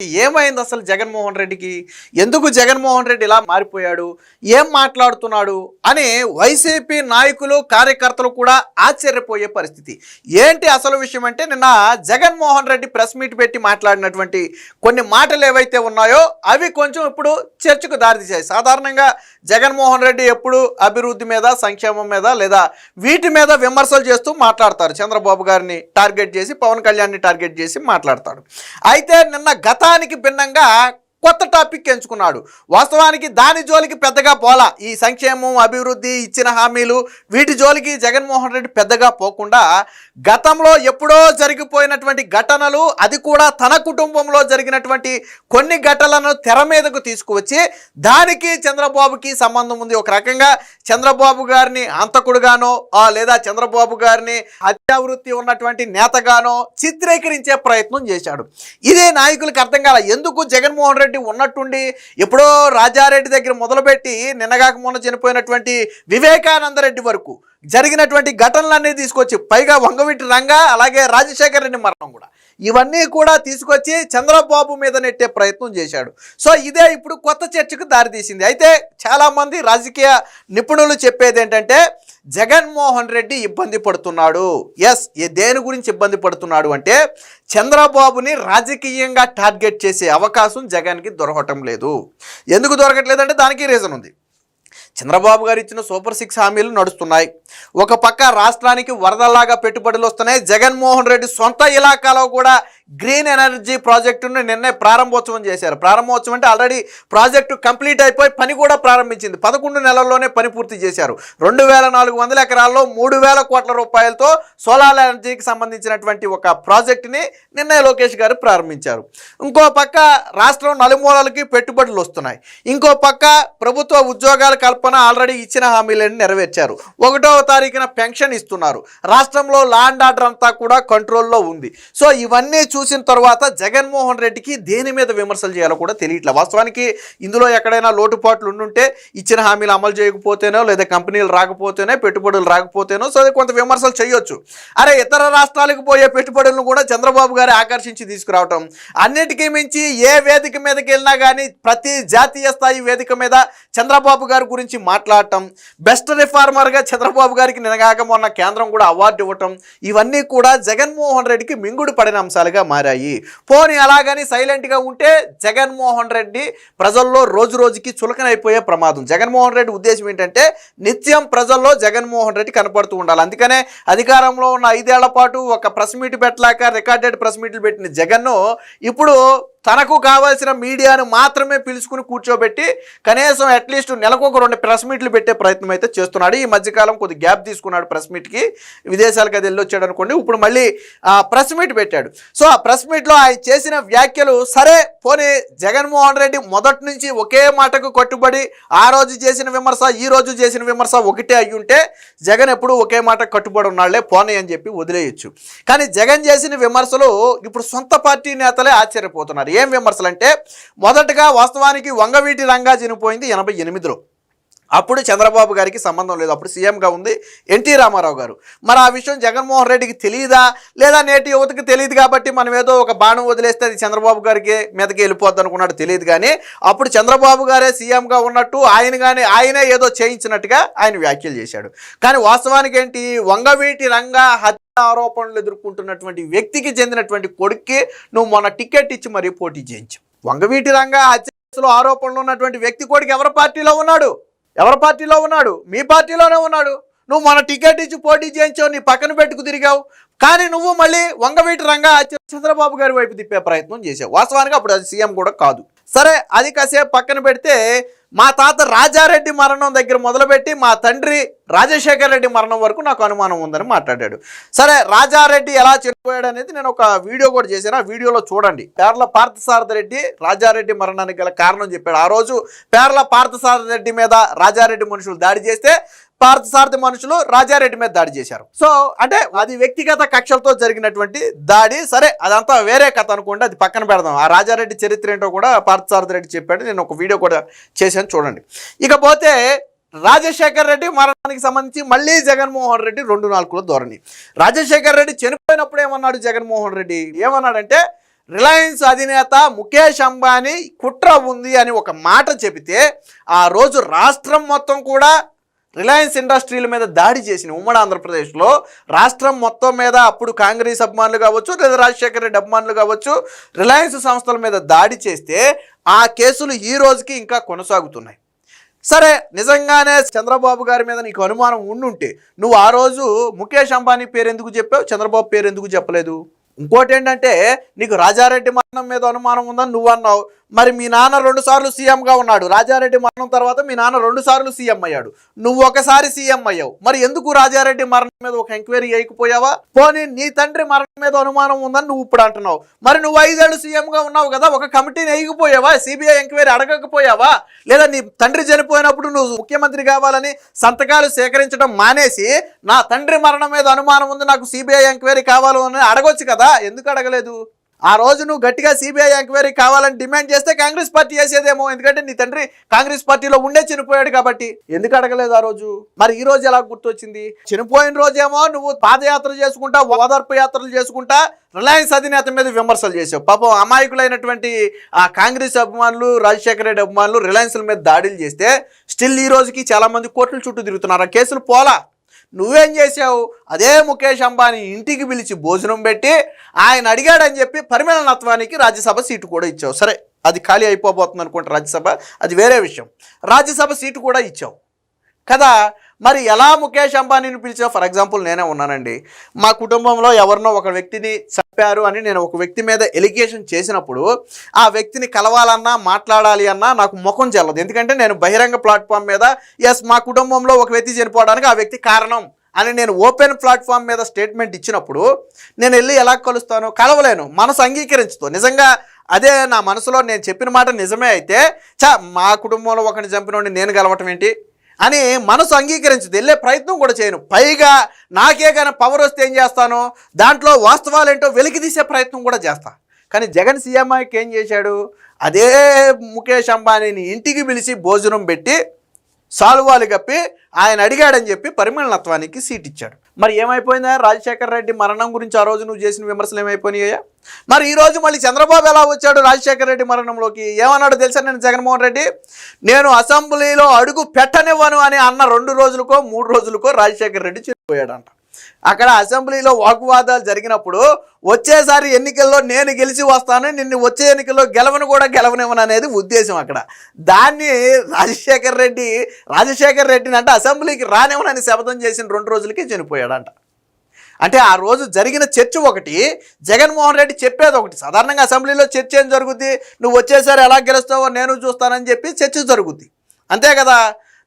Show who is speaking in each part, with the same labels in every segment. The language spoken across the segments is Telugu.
Speaker 1: ఏమైంది అసలు జగన్మోహన్ రెడ్డికి? ఎందుకు జగన్మోహన్ రెడ్డి ఇలా మారిపోయాడు? ఏం మాట్లాడుతున్నాడు అని వైసీపీ నాయకులు కార్యకర్తలు కూడా ఆశ్చర్యపోయే పరిస్థితి. ఏంటి అసలు విషయం అంటే, నిన్న జగన్మోహన్ రెడ్డి ప్రెస్ మీట్ పెట్టి మాట్లాడినటువంటి కొన్ని మాటలు ఏవైతే ఉన్నాయో అవి కొంచెం ఇప్పుడు చర్చకు దారితీశాయి. సాధారణంగా జగన్మోహన్ రెడ్డి ఎప్పుడు అభివృద్ధి మీద, సంక్షేమం మీద లేదా వీటి మీద విమర్శలు చేస్తూ మాట్లాడతారు. చంద్రబాబు గారిని టార్గెట్ చేసి, పవన్ కళ్యాణ్ని టార్గెట్ చేసి మాట్లాడతాడు. అయితే నిన్న గతానికి భిన్నంగా కొత్త టాపిక్ ఎంచుకున్నాడు. వాస్తవానికి దాని జోలికి పెద్దగా పోలా. ఈ సంక్షేమం, అభివృద్ధి, ఇచ్చిన హామీలు వీటి జోలికి జగన్మోహన్ రెడ్డి పెద్దగా పోకుండా గతంలో ఎప్పుడో జరిగిపోయినటువంటి ఘటనలు, అది కూడా తన కుటుంబంలో జరిగినటువంటి కొన్ని ఘటనలను తెర మీదకు తీసుకువచ్చి దానికి చంద్రబాబుకి సంబంధం ఉంది. ఒక రకంగా చంద్రబాబు గారిని హంతకుడుగానో లేదా చంద్రబాబు గారిని హత్యావృత్తి ఉన్నటువంటి నేతగానో చిత్రీకరించే ప్రయత్నం చేశాడు. ఇదే నాయకులకు అర్థం కాల. ఎందుకు జగన్మోహన్ రెడ్డి ఉన్నట్టుండి ఎప్పుడో రాజారెడ్డి దగ్గర మొదలుపెట్టి నిన్నగాక మొన్న చనిపోయినటువంటి వివేకానంద రెడ్డి వరకు జరిగినటువంటి ఘటనలన్నీ తీసుకొచ్చి, పైగా వంగవీటి రంగా అలాగే రాజశేఖర్ రెడ్డి మరణం కూడా, ఇవన్నీ కూడా తీసుకొచ్చి చంద్రబాబు మీద నెట్టే ప్రయత్నం చేశాడు. సో ఇదే ఇప్పుడు కొత్త చర్చకు దారితీసింది. అయితే చాలామంది రాజకీయ నిపుణులు చెప్పేది ఏంటంటే, జగన్మోహన్ రెడ్డి ఇబ్బంది పడుతున్నాడు. ఎస్, దేని గురించి ఇబ్బంది పడుతున్నాడు అంటే, చంద్రబాబుని రాజకీయంగా టార్గెట్ చేసే అవకాశం జగన్కి దొరకటం లేదు. ఎందుకు దొరకట్లేదంటే దానికి రీజన్ ఉంది. చంద్రబాబు గారు ఇచ్చిన సూపర్ 6 హామీలు నడుస్తున్నాయి. ఒక పక్క రాష్ట్రానికి వరదలాగా పెట్టుబడులు వస్తున్నాయి. జగన్మోహన్ రెడ్డి సొంత ఇలాకాలో కూడా గ్రీన్ ఎనర్జీ ప్రాజెక్టును నిన్నే ప్రారంభోత్సవం చేశారు. ప్రారంభోత్సవం అంటే ఆల్రెడీ ప్రాజెక్టు కంప్లీట్ అయిపోయి పని కూడా ప్రారంభించింది. 11 నెలల్లోనే పని పూర్తి చేశారు. 2400 ఎకరాల్లో 3000 కోట్ల రూపాయలతో సోలార్ ఎనర్జీకి సంబంధించినటువంటి ఒక ప్రాజెక్టుని నిన్నే లోకేష్ గారు ప్రారంభించారు. ఇంకో పక్క రాష్ట్రం నలుమూలలకి పెట్టుబడులు వస్తున్నాయి. ఇంకో పక్క ప్రభుత్వ ఉద్యోగాల కల్పన ఆల్రెడీ ఇచ్చిన హామీలను నెరవేర్చారు. 1వ తారీఖున పెన్షన్ ఇస్తున్నారు. రాష్ట్రంలో లా అండ్ ఆర్డర్ అంతా కూడా కంట్రోల్లో ఉంది. సో ఇవన్నీ చూసిన తర్వాత జగన్మోహన్ రెడ్డికి దేని మీద విమర్శలు చేయాలో కూడా తెలియట్లేదు. వాస్తవానికి ఇందులో ఎక్కడైనా లోటుపాట్లు ఉండుంటే, ఇచ్చిన హామీలు అమలు చేయకపోతేనో లేదా కంపెనీలు రాకపోతేనే, పెట్టుబడులు రాకపోతేనో సో కొంత విమర్శలు చేయొచ్చు. అరే, ఇతర రాష్ట్రాలకు పోయే పెట్టుబడులను కూడా చంద్రబాబు గారు ఆకర్షించి తీసుకురావటం, అన్నిటికీ మించి ఏ వేదిక మీదకి వెళ్ళినా కానీ ప్రతి జాతీయ స్థాయి వేదిక మీద చంద్రబాబు గారి గురించి మాట్లాడటం, బెస్ట్ రిఫార్మర్గా చంద్రబాబు గారికి నినగాక మొన్న కేంద్రం కూడా అవార్డు ఇవ్వటం, ఇవన్నీ కూడా జగన్మోహన్ రెడ్డికి మింగుడు పడిన అంశాలుగా మారాయి. పోనీ అలాగని సైలెంట్గా ఉంటే జగన్మోహన్ రెడ్డి ప్రజల్లో రోజు రోజుకి చులకనైపోయే ప్రమాదం. జగన్మోహన్ రెడ్డి ఉద్దేశం ఏంటంటే నిత్యం ప్రజల్లో జగన్మోహన్ రెడ్డి కనపడుతూ ఉండాలి. అందుకనే అధికారంలో ఉన్న 5 ఏళ్ల పాటు ఒక ప్రెస్ మీట్ పెట్టలేక రికార్డెడ్ ప్రెస్ మీట్లు పెట్టిన జగన్ను ఇప్పుడు తనకు కావాల్సిన మీడియాను మాత్రమే పిలుచుకుని కూర్చోబెట్టి కనీసం అట్లీస్ట్ నెలకు ఒక 2 ప్రెస్ మీట్లు పెట్టే ప్రయత్నం అయితే చేస్తున్నాడు. ఈ మధ్యకాలం కొద్ది గ్యాప్ తీసుకున్నాడు ప్రెస్ మీట్కి, విదేశాలకు అది వెళ్ళొచ్చాడు అనుకోండి. ఇప్పుడు మళ్ళీ ప్రెస్ మీట్ పెట్టాడు. సో ఆ ప్రెస్ మీట్లో ఆయన చేసిన వ్యాఖ్యలు సరే పోనీ, జగన్మోహన్ రెడ్డి మొదటి నుంచి ఒకే మాటకు కట్టుబడి ఆ రోజు చేసిన విమర్శ, ఈ రోజు చేసిన విమర్శ ఒకటే అయ్యుంటే జగన్ ఎప్పుడు ఒకే మాటకు కట్టుబడి ఉన్నాళ్లే పోనీ అని చెప్పి వదిలేయచ్చు. కానీ జగన్ చేసిన విమర్శలు ఇప్పుడు సొంత పార్టీ నేతలే ఆశ్చర్యపోతున్నారు. ఏం విమర్శలు అంటే, మొదటగా వాస్తవానికి వంగవీటి రంగా చనిపోయింది 88లో. అప్పుడు చంద్రబాబు గారికి సంబంధం లేదు. అప్పుడు సీఎంగా ఉంది ఎన్టీ రామారావు గారు. మరి ఆ విషయం జగన్మోహన్ రెడ్డికి తెలియదా, లేదా నేటి యువతకి తెలియదు కాబట్టి మనం ఏదో ఒక బాణం వదిలేస్తే అది చంద్రబాబు గారికి మీదకి వెళ్ళిపోద్ది అనుకున్నాడు, తెలియదు. కానీ అప్పుడు చంద్రబాబు గారే సీఎంగా ఉన్నట్టు ఆయనే ఏదో చేయించినట్టుగా ఆయన వ్యాఖ్యలు చేశాడు. కానీ వాస్తవానికి ఏంటి, వంగవీటి రంగా ఆరోపణలు ఎదుర్కొంటున్నటువంటి వ్యక్తికి చెందినటువంటి కొడుక్కి నువ్వు మొన్న టికెట్ ఇచ్చి మరీ పోటీ చేయించు. వంగవీటి రంగా హత్యలో ఆరోపణలు ఉన్నటువంటి వ్యక్తి కొడుకు ఎవరి పార్టీలో ఉన్నాడు? మీ పార్టీలోనే ఉన్నాడు. నువ్వు మన టికెట్ ఇచ్చి పోటీ చేయించావు, నీ పక్కన పెట్టుకు తిరిగావు. కానీ నువ్వు మళ్ళీ వంగవీటి రంగా చంద్రబాబు గారి వైపు తిప్పే ప్రయత్నం చేసావు. వాస్తవానికి అప్పుడు అది సీఎం కూడా కాదు. సరే, అది కాసేపు పక్కన పెడితే, మా తాత రాజారెడ్డి మరణం దగ్గర మొదలుపెట్టి మా తండ్రి రాజశేఖర్ రెడ్డి మరణం వరకు నాకు అనుమానం ఉందని మాట్లాడాడు. సరే, రాజారెడ్డి ఎలా చనిపోయాడు అనేది నేను ఒక వీడియో కూడా చేశాను. ఆ వీడియోలో చూడండి. పేర్ల పార్థసారథి రెడ్డి రాజారెడ్డి మరణానికి గల కారణం చెప్పాడు. ఆ రోజు పేర్ల పార్థసారథి రెడ్డి మీద రాజారెడ్డి మనుషులు దాడి చేస్తే పార్థసారథి మనుషులు రాజారెడ్డి మీద దాడి చేశారు. సో అంటే అది వ్యక్తిగత కక్షలతో జరిగినటువంటి దాడి. సరే, అదంతా వేరే కథ అనుకోండి, అది పక్కన పెడదాం. ఆ రాజారెడ్డి చరిత్ర ఏంటో కూడా పార్థసారథి రెడ్డి చెప్పాడు. నేను ఒక వీడియో కూడా చేశాను, చూడండి. ఇకపోతే రాజశేఖర్ రెడ్డి మరణానికి సంబంధించి మళ్ళీ జగన్మోహన్ రెడ్డి 2 నాలుగుల ధోరణి. రాజశేఖర్ రెడ్డి చనిపోయినప్పుడు ఏమన్నాడు జగన్మోహన్ రెడ్డి? ఏమన్నాడంటే, రిలయన్స్ అధినేత ముఖేష్ అంబానీ కుట్ర ఉంది అని ఒక మాట చెబితే ఆ రోజు రాష్ట్రం మొత్తం కూడా రిలయన్స్ ఇండస్ట్రీల మీద దాడి చేసిన ఉమ్మడి ఆంధ్రప్రదేశ్లో రాష్ట్రం మొత్తం మీద అప్పుడు కాంగ్రెస్ అభిమానులు కావచ్చు లేదా రాజశేఖర రెడ్డి అభిమానులు కావచ్చు రిలయన్స్ సంస్థల మీద దాడి చేస్తే ఆ కేసులు ఈ రోజుకి ఇంకా కొనసాగుతున్నాయి. సరే, నిజంగానే చంద్రబాబు గారి మీద నీకు అనుమానం ఉండుంటే నువ్వు ఆ రోజు ముఖేష్ అంబానీ పేరు ఎందుకు చెప్పావు, చంద్రబాబు పేరు ఎందుకు చెప్పలేదు? ఇంకోటి ఏంటంటే, నీకు రాజారెడ్డి మరణం మీద అనుమానం ఉందని నువ్వు అన్నావు. మరి మీ నాన్న 2 సార్లు సీఎంగా ఉన్నాడు. రాజారెడ్డి మరణం తర్వాత మీ నాన్న 2 సార్లు సీఎం అయ్యాడు, నువ్వు ఒకసారి సీఎం అయ్యావు. మరి ఎందుకు రాజారెడ్డి మరణం మీద ఒక ఎంక్వైరీ చేయకపోయావా? పోనీ నీ తండ్రి మరణం మీద అనుమానం ఉందని నువ్వు ఇప్పుడు అంటున్నావు. మరి నువ్వు 5 ఏళ్ళు సీఎంగా ఉన్నావు కదా, ఒక కమిటీని వేయకపోయావా? CBI enquiry అడగకపోయావా? లేదా నీ తండ్రి చనిపోయినప్పుడు నువ్వు ముఖ్యమంత్రి కావాలని సంతకాలు సేకరించడం మానేసి నా తండ్రి మరణం మీద అనుమానం ఉంది, నాకు సిబిఐ ఎంక్వైరీ కావాలి అని అడగొచ్చు కదా, ఎందుకు అడగలేదు? ఆ రోజు నువ్వు గట్టిగా సిబిఐ ఎంక్వైరీ కావాలని డిమాండ్ చేస్తే కాంగ్రెస్ పార్టీ చేసేదేమో, ఎందుకంటే నీ తండ్రి కాంగ్రెస్ పార్టీలో ఉండే చనిపోయాడు కాబట్టి. ఎందుకు అడగలేదు ఆ రోజు? మరి ఈ రోజు ఎలా గుర్తొచ్చింది? చనిపోయిన రోజేమో నువ్వు పాదయాత్ర చేసుకుంటా, ఓదార్పు యాత్రలు చేసుకుంటా రిలయన్స్ అధినేత మీద విమర్శలు చేసావు. పాపం అమాయకులైనటువంటి ఆ కాంగ్రెస్ అభిమానులు, రాజశేఖర రెడ్డి అభిమానులు రిలయన్స్ల మీద దాడులు చేస్తే స్టిల్ ఈ రోజుకి చాలా మంది కోర్టుల చుట్టూ తిరుగుతున్నారు. ఆ కేసులు పోలా. నువ్వేం చేసావు? అదే ముఖేష్ అంబానీ ఇంటికి పిలిచి భోజనం పెట్టి ఆయన అడిగాడని చెప్పి పరిమళ నత్వానికి రాజ్యసభ సీటు కూడా ఇచ్చావు. సరే, అది ఖాళీ అయిపోబోతుంది అనుకుంటా రాజ్యసభ, అది వేరే విషయం. రాజ్యసభ సీటు కూడా ఇచ్చావు కదా. మరి ఎలా ముఖేష్ అంబానీని పిలిచావు? ఫర్ ఎగ్జాంపుల్ నేనే ఉన్నానండి, మా కుటుంబంలో ఎవరినో ఒక వ్యక్తిని చంపారు అని నేను ఒక వ్యక్తి మీద ఎలిగేషన్ చేసినప్పుడు ఆ వ్యక్తిని కలవాలన్నా మాట్లాడాలి అన్నా నాకు ముఖం చెల్లదు. ఎందుకంటే నేను బహిరంగ ప్లాట్ఫామ్ మీద ఎస్ మా కుటుంబంలో ఒక వ్యక్తి చనిపోవడానికి ఆ వ్యక్తి కారణం అని నేను ఓపెన్ ప్లాట్ఫామ్ మీద స్టేట్మెంట్ ఇచ్చినప్పుడు నేను వెళ్ళి ఎలా కలుస్తాను? కలవలేను, మనసు అంగీకరించుతో. నిజంగా అదే నా మనసులో నేను చెప్పిన మాట నిజమే అయితే మా కుటుంబంలో ఒకరిని చంపినోడిని నేను కలవటం ఏంటి అని మనసు అంగీకరించదు, వెళ్ళే ప్రయత్నం కూడా చేయను. పైగా నాకే కానీ పవర్ వస్తే ఏం చేస్తాను, దాంట్లో వాస్తవాలు ఏంటో వెలికి తీసే ప్రయత్నం కూడా చేస్తా. కానీ జగన్ సీఎంఐకి ఏం చేశాడు? అదే ముఖేష్ అంబానీని ఇంటికి పిలిచి భోజనం పెట్టి సాల్వాలు కప్పి ఆయన అడిగాడని చెప్పి పరిమళ నత్వానికి సీట్ ఇచ్చాడు. మరి ఏమైపోయిందా? రాజశేఖర రెడ్డి మరణం గురించి ఆ రోజు నువ్వు చేసిన విమర్శలు ఏమైపోయినాయా? మరి ఈరోజు మళ్ళీ చంద్రబాబు ఎలా వచ్చాడు రాజశేఖర రెడ్డి మరణంలోకి? ఏమన్నాడు తెలుసా? నేను జగన్మోహన్ రెడ్డి నేను అసెంబ్లీలో అడుగు పెట్టనివ్వను అని అన్న 2 రోజులకో 3 రోజులకో రాజశేఖర రెడ్డి చనిపోయాడంట. అక్కడ అసెంబ్లీలో వాగ్వాదాలు జరిగినప్పుడు వచ్చేసారి ఎన్నికల్లో నేను గెలిచి వస్తాను, నిన్ను వచ్చే ఎన్నికల్లో గెలవనివ్వను అనేది ఉద్దేశం అక్కడ. దాన్ని రాజశేఖర రెడ్డిని అంటే అసెంబ్లీకి రానివ్వనని శపథం చేసిన 2 రోజులకే చనిపోయాడంట. అంటే ఆ రోజు జరిగిన చర్చ ఒకటి, జగన్మోహన్ రెడ్డి చెప్పేది ఒకటి. సాధారణంగా అసెంబ్లీలో చర్చ ఏం జరుగుద్ది? నువ్వు వచ్చేసారి ఎలా గెలుస్తావో నేను చూస్తానని చెప్పి చర్చ జరుగుద్ది, అంతే కదా.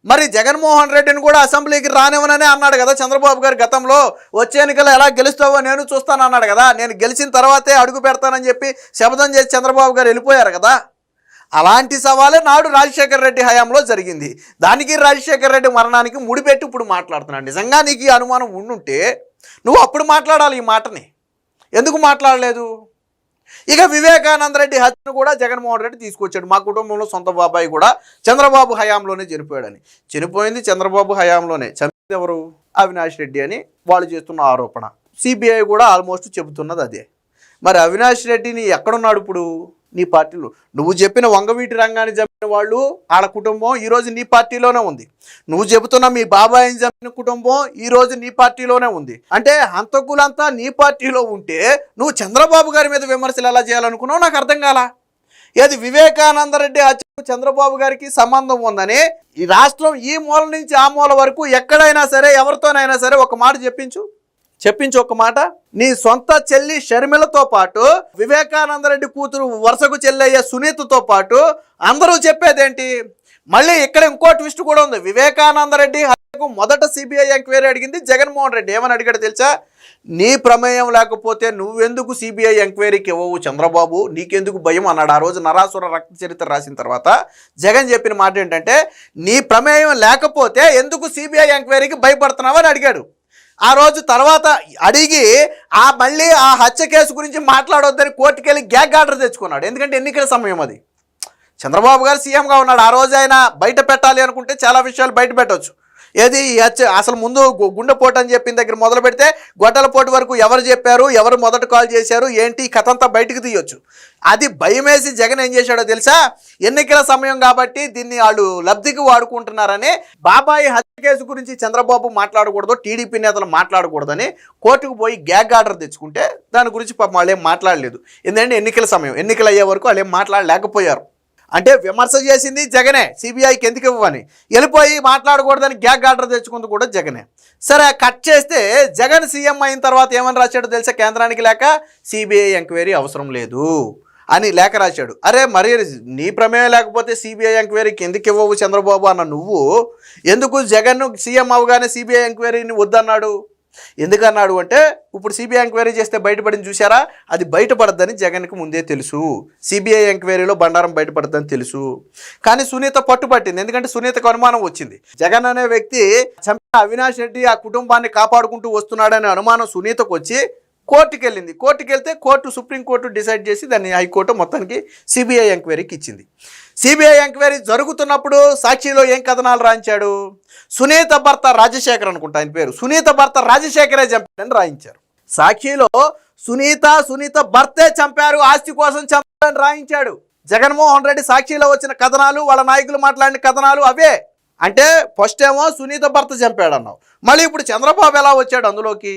Speaker 1: మరి జగన్మోహన్ రెడ్డిని కూడా అసెంబ్లీకి రానివ్వననే అన్నాడు కదా చంద్రబాబు గారు గతంలో. వచ్చే ఎన్నికల్లో ఎలా గెలుస్తావో నేను చూస్తాను అన్నాడు కదా. నేను గెలిచిన తర్వాతే అడుగు పెడతానని చెప్పి శపథం చేసి చంద్రబాబు గారు వెళ్ళిపోయారు కదా. అలాంటి సవాలే నాడు రాజశేఖర రెడ్డి హయాంలో జరిగింది. దానికి రాజశేఖర రెడ్డి మరణానికి ముడిపెట్టి ఇప్పుడు మాట్లాడుతున్నాడు. నిజంగా నీకు ఈ అనుమానం ఉండుంటే నువ్వు అప్పుడు మాట్లాడాలి ఈ మాటని, ఎందుకు మాట్లాడలేదు? ఇక వివేకానంద రెడ్డి హత్యను కూడా జగన్మోహన్ రెడ్డి తీసుకొచ్చాడు. మా కుటుంబంలో సొంత బాబాయి కూడా చంద్రబాబు హయాంలోనే చనిపోయాడని. చనిపోయింది చంద్రబాబు హయాంలోనే, చంపింది ఎవరు? అవినాష్ రెడ్డి అని వాళ్ళు చేస్తున్న ఆరోపణ. సిబిఐ కూడా ఆల్మోస్ట్ చెబుతున్నది అదే. మరి అవినాష్ రెడ్డిని ఎక్కడున్నాడు ఇప్పుడు? నీ పార్టీలో. నువ్వు చెప్పిన వంగవీటి రంగాన్ని చంపిన వాళ్ళు వాళ్ళ కుటుంబం ఈరోజు నీ పార్టీలోనే ఉంది. నువ్వు చెబుతున్న మీ బాబాయిని చంపిన కుటుంబం ఈరోజు నీ పార్టీలోనే ఉంది. అంటే హంతకులంతా నీ పార్టీలో ఉంటే నువ్వు చంద్రబాబు గారి మీద విమర్శలు ఎలా చేయాలనుకున్నావు నాకు అర్థం కాల. ఏది వివేకానంద రెడ్డి హత్యకు చంద్రబాబు గారికి సంబంధం ఉందని ఈ రాష్ట్రం ఈ మూల నుంచి ఆ మూల వరకు ఎక్కడైనా సరే ఎవరితోనైనా సరే ఒక మాట చెప్పించు ఒక మాట. నీ సొంత చెల్లి షర్మిలతో పాటు వివేకానంద రెడ్డి కూతురు వరుసకు చెల్లయ్యే సునీతతో పాటు అందరూ చెప్పేదేంటి? మళ్ళీ ఇక్కడ ఇంకో ట్విస్ట్ కూడా ఉంది. వివేకానంద రెడ్డి హత్యకు మొదట సిబిఐ ఎంక్వైరీ అడిగింది జగన్మోహన్ రెడ్డి. ఏమని అడిగాడు తెలుసా? నీ ప్రమేయం లేకపోతే నువ్వెందుకు సిబిఐ ఎంక్వైరీకి ఇవ్వవు చంద్రబాబు, నీకెందుకు భయం అన్నాడు. ఆ రోజు నరాసుర రక్త చరిత్ర రాసిన తర్వాత జగన్ చెప్పిన మాట ఏంటంటే నీ ప్రమేయం లేకపోతే ఎందుకు సిబిఐ ఎంక్వైరీకి భయపడుతున్నావు అని అడిగాడు. ఆ రోజు తర్వాత అడిగి మళ్ళీ ఆ హత్య కేసు గురించి మాట్లాడొద్దని కోర్టుకెళ్ళి గ్యాగ్ ఆర్డర్ తెచ్చుకున్నాడు. ఎందుకంటే ఎన్నికల సమయం అది. చంద్రబాబు గారు సీఎంగా ఉన్నాడు. ఆ రోజు ఆయన బయట పెట్టాలి అనుకుంటే చాలా విషయాలు బయట పెట్టవచ్చు. ఏది అసలు ముందు గుండెపోటు అని చెప్పిన దగ్గర మొదలు పెడితే గొడ్డలపోటు వరకు ఎవరు చెప్పారు, ఎవరు మొదట కాల్ చేశారు, ఏంటి ఈ కథ అంతా బయటకు తీయొచ్చు. అది భయమేసి జగన్ ఏం చేశాడో తెలుసా, ఎన్నికల సమయం కాబట్టి దీన్ని వాళ్ళు లబ్ధికి వాడుకుంటున్నారని బాబాయి హత్య కేసు గురించి చంద్రబాబు మాట్లాడకూడదు, టీడీపీ నేతలు మాట్లాడకూడదని కోర్టుకు పోయి గ్యాగ్ ఆర్డర్ తెచ్చుకుంటే దాని గురించి పాపం వాళ్ళు ఏం మాట్లాడలేదు. ఎందుకంటే ఎన్నికల సమయం, ఎన్నికలు అయ్యే వరకు వాళ్ళు ఏం మాట్లాడలేకపోయారు. అంటే విమర్శ చేసింది జగనే, సిబిఐకి ఎందుకు ఇవ్వని, వెళ్ళిపోయి మాట్లాడకూడదని గ్యాగ్ ఆర్డర్ తెచ్చుకుంది కూడా జగనే. సరే కట్ చేస్తే జగన్ సీఎం అయిన తర్వాత ఏమని రాశాడో తెలుసా, కేంద్రానికి లేక సిబిఐ ఎంక్వైరీ అవసరం లేదు అని లేఖ రాశాడు. అరే మరి నీ ప్రమేయం లేకపోతే సిబిఐ ఎంక్వైరీకి ఎందుకు ఇవ్వవు చంద్రబాబు అన్న నువ్వు ఎందుకు జగన్ సీఎం అవగానే సిబిఐ ఎంక్వైరీని వద్దన్నాడు? ఎందుకన్నాడు అంటే, ఇప్పుడు సిబిఐ ఎంక్వైరీ చేస్తే బయటపడింది చూసారా, అది బయటపడద్దని జగన్కి ముందే తెలుసు. సిబిఐ ఎంక్వైరీలో బండారం బయటపడద్దని తెలుసు. కానీ సునీత పట్టుబట్టింది, ఎందుకంటే సునీతకు అనుమానం వచ్చింది. జగన్ అనే వ్యక్తి చంపిన అవినాష్ రెడ్డి ఆ కుటుంబాన్ని కాపాడుకుంటూ వస్తున్నాడనే అనుమానం సునీతకు వచ్చి కోర్టుకు వెళ్ళింది. కోర్టుకు వెళ్తే సుప్రీంకోర్టు డిసైడ్ చేసి దాన్ని హైకోర్టు మొత్తానికి సిబిఐ ఎంక్వైరీకి ఇచ్చింది. సిబిఐ ఎంక్వైరీ జరుగుతున్నప్పుడు సాక్షిలో ఏం కథనాలు రాయించాడు, సునీత భర్త రాజశేఖర్ అనుకుంటా ఆయన పేరు, సునీత భర్త రాజశేఖరే చంపాడని రాయించారు. సాక్షిలో సునీత భర్తే చంపారు, ఆస్తి కోసం చంపారని రాయించాడు. జగన్మోహన్ రెడ్డి సాక్షిలో వచ్చిన కథనాలు, వాళ్ళ నాయకులు మాట్లాడిన కథనాలు అవే. అంటే ఫస్ట్ ఏమో సునీత భర్త చంపాడు అన్నావు, మళ్ళీ ఇప్పుడు చంద్రబాబు ఎలా వచ్చాడు అందులోకి?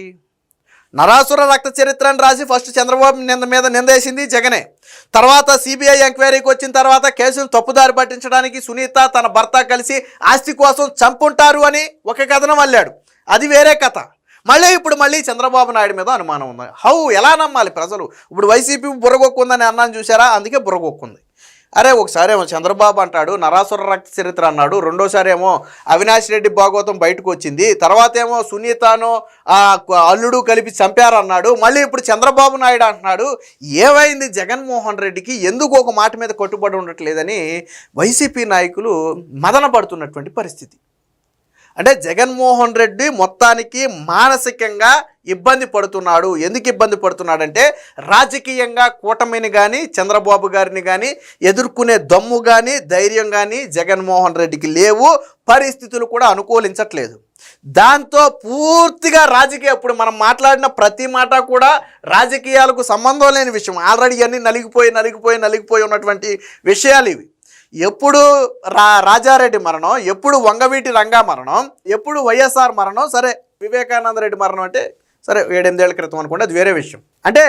Speaker 1: నరాసుర రక్త చరిత్రను రాసి ఫస్ట్ చంద్రబాబు మీద నిందేసింది జగనే. తర్వాత సిబిఐ ఎంక్వైరీకి వచ్చిన తర్వాత కేసును తప్పుదారి పట్టించడానికి సునీత తన భర్త కలిసి ఆస్తి కోసం చంపుంటారు అని ఒక కథనం అల్లాడు, అది వేరే కథ. మళ్ళీ చంద్రబాబు నాయుడు మీద అనుమానం ఉంది. ఎలా నమ్మాలి ప్రజలు? ఇప్పుడు వైసీపీ బుర్రగొక్కుందని అన్నాను చూసారా, అందుకే బుర్రగొక్కుంది. అరే ఒకసారి ఏమో చంద్రబాబు అంటాడు నరాసుర రక్త చరిత్ర అన్నాడు, రెండోసారి ఏమో అవినాష్ రెడ్డి భాగవతం బయటకు వచ్చింది, తర్వాత ఏమో సునీతను అల్లుడు కలిపి చంపారన్నాడు, మళ్ళీ ఇప్పుడు చంద్రబాబు నాయుడు అంటున్నాడు. ఏమైంది జగన్మోహన్ రెడ్డికి, ఎందుకు ఒక మాట మీద కట్టుబడి ఉండట్లేదని వైసీపీ నాయకులు మదన పడుతున్నటువంటి పరిస్థితి. అంటే జగన్మోహన్ రెడ్డి మొత్తానికి మానసికంగా ఇబ్బంది పడుతున్నాడు. ఎందుకు ఇబ్బంది పడుతున్నాడంటే, రాజకీయంగా కూటమిని కానీ చంద్రబాబు గారిని కానీ ఎదుర్కొనే దమ్ము కానీ ధైర్యం కానీ జగన్మోహన్ రెడ్డికి లేవు, పరిస్థితులు కూడా అనుకూలించట్లేదు. దాంతో పూర్తిగా ఇప్పుడు మనం మాట్లాడిన ప్రతి మాట కూడా రాజకీయాలకు సంబంధం లేని విషయం. ఆల్రెడీ అన్నీ నలిగిపోయి ఉన్నటువంటి విషయాలు ఇవి. ఎప్పుడు రాజారెడ్డి మరణం, ఎప్పుడు వంగవీటి రంగా మరణం, ఎప్పుడు వైఎస్ఆర్ మరణం, సరే వివేకానంద రెడ్డి మరణం అంటే సరే 7-8 ఏళ్ల క్రితం అనుకోండి, అది వేరే విషయం. అంటే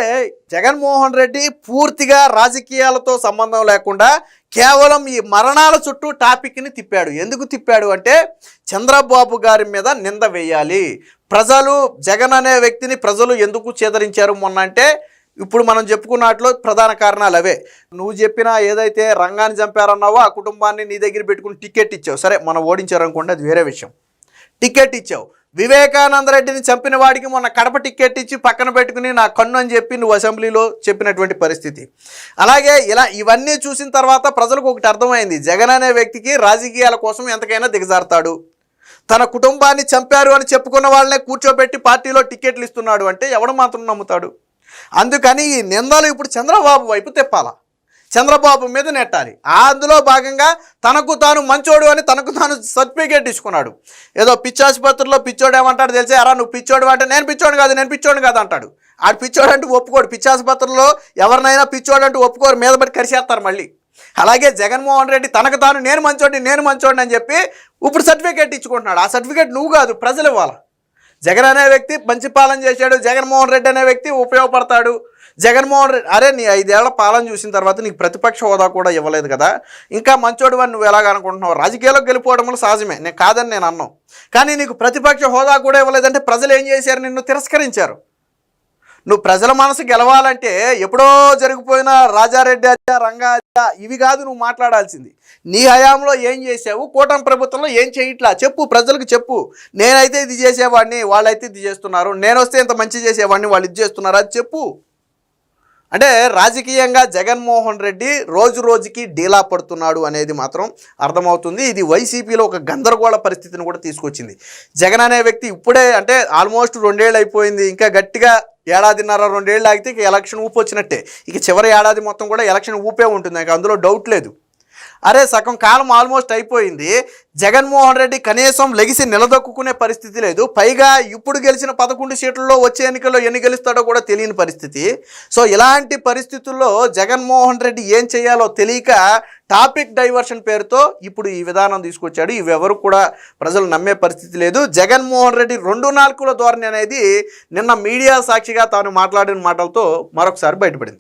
Speaker 1: జగన్మోహన్ రెడ్డి పూర్తిగా రాజకీయాలతో సంబంధం లేకుండా కేవలం ఈ మరణాల చుట్టూ టాపిక్ని తిప్పాడు. ఎందుకు తిప్పాడు అంటే, చంద్రబాబు గారి మీద నింద వేయాలి. ప్రజలు జగన్ అనే వ్యక్తిని ప్రజలు ఎందుకు చేదరించారు మొన్న అంటే, ఇప్పుడు మనం చెప్పుకున్నట్లు ప్రధాన కారణాలు అవే. నువ్వు చెప్పిన ఏదైతే రంగాన్ని చంపారన్నావో ఆ కుటుంబాన్ని నీ దగ్గర పెట్టుకుని టికెట్ ఇచ్చావు, సరే మనం ఓడించారనుకోండి, అది వేరే విషయం. టికెట్ ఇచ్చావు. వివేకానంద రెడ్డిని చంపిన వాడికి మొన్న కడప టికెట్ ఇచ్చి పక్కన పెట్టుకుని నా కన్ను అని చెప్పి నువ్వు అసెంబ్లీలో చెప్పినటువంటి పరిస్థితి. అలాగే ఇవన్నీ చూసిన తర్వాత ప్రజలకు ఒకటి అర్థమైంది, జగన్ అనే వ్యక్తికి రాజకీయాల కోసం ఎంతకైనా దిగజారుతాడు. తన కుటుంబాన్ని చంపారు అని చెప్పుకున్న వాళ్ళనే కూర్చోబెట్టి పార్టీలో టికెట్లు ఇస్తున్నాడు అంటే ఎవడు మాత్రం నమ్ముతాడు? అందుకని ఈ నిందలు ఇప్పుడు చంద్రబాబు వైపు తిప్పాల, చంద్రబాబు మీద నెట్టాలి. అందులో భాగంగా తనకు తాను మంచోడు అని తనకు తాను సర్టిఫికేట్ ఇచ్చుకున్నాడు. ఏదో పిచ్చాసుపత్రిలో పిచ్చోడు ఏమంటాడు తెలిసే, అరా నువ్వు పిచ్చోడు అంటే నేను పిచ్చోడు కాదు అంటాడు. ఆడు పిచ్చోడు అంటూ ఒప్పుకోడు. పిచ్చాసుపత్రిలో ఎవరినైనా పిచ్చోడు అంటూ ఒప్పుకోరు, మీద పడి కరిచేస్తారు మళ్ళీ. అలాగే జగన్మోహన్ రెడ్డి తనకు తాను నేను మంచోడిని అని చెప్పి ఇప్పుడు సర్టిఫికేట్ ఇచ్చుకుంటున్నాడు. ఆ సర్టిఫికేట్ నువ్వు కాదు, ప్రజలు ఇవ్వాలి. జగన్ అనే వ్యక్తి మంచి పాలన చేశాడు, జగన్మోహన్ రెడ్డి అనే వ్యక్తి ఉపయోగపడతాడు. జగన్మోహన్ రెడ్డి అరే నీ 5 ఏళ్ల పాలన చూసిన తర్వాత నీకు ప్రతిపక్ష హోదా కూడా ఇవ్వలేదు కదా, ఇంకా మంచోడు అని నువ్వు ఎలాగ అనుకుంటున్నావు? రాజకీయాల్లోకి వెళ్ళిపోవడం సహజమే, నేను కాదని నేను అన్నాను, కానీ నీకు ప్రతిపక్ష హోదా కూడా ఇవ్వలేదంటే ప్రజలు ఏం చేశారు? నిన్ను తిరస్కరించారు. నువ్వు ప్రజల మనసు గెలవాలంటే ఎప్పుడో జరిగిపోయిన రాజారెడ్డి హత్య, రంగా హత్య ఇవి కాదు నువ్వు మాట్లాడాల్సింది. నీ హయాంలో ఏం చేసావు, కూటమి ప్రభుత్వంలో ఏం చేయట్లా చెప్పు, ప్రజలకు చెప్పు. నేనైతే ఇది చేసేవాడిని, వాళ్ళైతే ఇది చేస్తున్నారు, నేను వస్తే ఇంత మంచి చేసేవాడిని, వాళ్ళు ఇది చేస్తున్నారు, అది చెప్పు. అంటే రాజకీయంగా జగన్మోహన్ రెడ్డి రోజు రోజుకి డీలా పడుతున్నాడు అనేది మాత్రం అర్థమవుతుంది. ఇది వైసీపీలో ఒక గందరగోళ పరిస్థితిని కూడా తీసుకొచ్చింది. జగన్ అనే వ్యక్తి ఇప్పుడే అంటే ఆల్మోస్ట్ 2 ఏళ్ళు అయిపోయింది, ఇంకా గట్టిగా 1.5-2 ఏళ్ళు ఆగితే ఇక ఎలక్షన్ ఊపు వచ్చినట్టే. ఇక చివరి ఏడాది మొత్తం కూడా ఎలక్షన్ ఊపే ఉంటుంది, అందులో డౌట్ లేదు. అరే సగం కాలం ఆల్మోస్ట్ అయిపోయింది, జగన్మోహన్ రెడ్డి కనీసం లెగిసి నిలదొక్కునే పరిస్థితి లేదు, పైగా ఇప్పుడు గెలిచిన 11 సీట్లలో వచ్చే ఎన్నికల్లో ఎన్ని గెలుస్తాడో కూడా తెలియని పరిస్థితి. సో ఇలాంటి పరిస్థితుల్లో జగన్మోహన్ రెడ్డి ఏం చేయాలో తెలియక టాపిక్ డైవర్షన్ పేరుతో ఇప్పుడు ఈ విధానం తీసుకొచ్చాడు. ఇవెవరు కూడా ప్రజలు నమ్మే పరిస్థితి లేదు. జగన్మోహన్ రెడ్డి 2 నాలుకల ధోరణి అనేది నిన్న మీడియా సాక్షిగా తాను మాట్లాడిన మాటలతో మరొకసారి బయటపడింది.